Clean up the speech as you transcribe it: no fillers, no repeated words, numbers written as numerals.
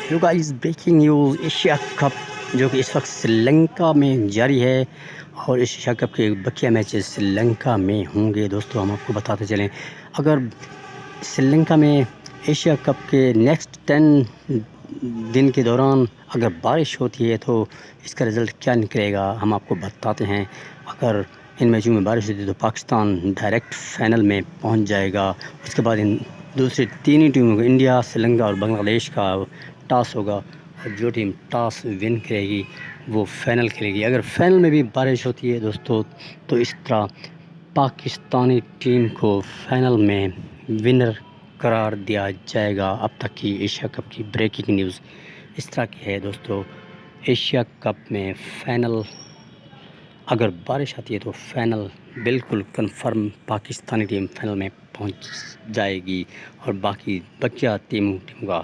Hello guys, breaking news. Asia cup जो कि इस वक्त श्रीलंका में जारी है और इस एशिया कप के बकिया मैचेस श्रीलंका में होंगे। दोस्तों, हम आपको बताते चलें, अगर श्रीलंका में एशिया कप के नेक्स्ट 10 दिन के दौरान अगर बारिश होती है तो इसका रिज़ल्ट क्या निकलेगा, हम आपको बताते हैं। अगर इन मैचों में बारिश होती है तो पाकिस्तान डायरेक्ट फाइनल में पहुंच जाएगा। उसके बाद इन दूसरी तीन ही टीमों को, इंडिया, श्रीलंका और बांग्लादेश का टॉस होगा और जो टीम टॉस विन करेगी वो फाइनल खेलेगी। अगर फाइनल में भी बारिश होती है दोस्तों तो इस तरह पाकिस्तानी टीम को फाइनल में विनर करार दिया जाएगा। अब तक की एशिया कप की ब्रेकिंग न्यूज़ इस तरह की है दोस्तों। एशिया कप में फाइनल अगर बारिश आती है तो फाइनल बिल्कुल कंफर्म पाकिस्तानी टीम फाइनल में पहुंच जाएगी और बाकी बकिया टीमों का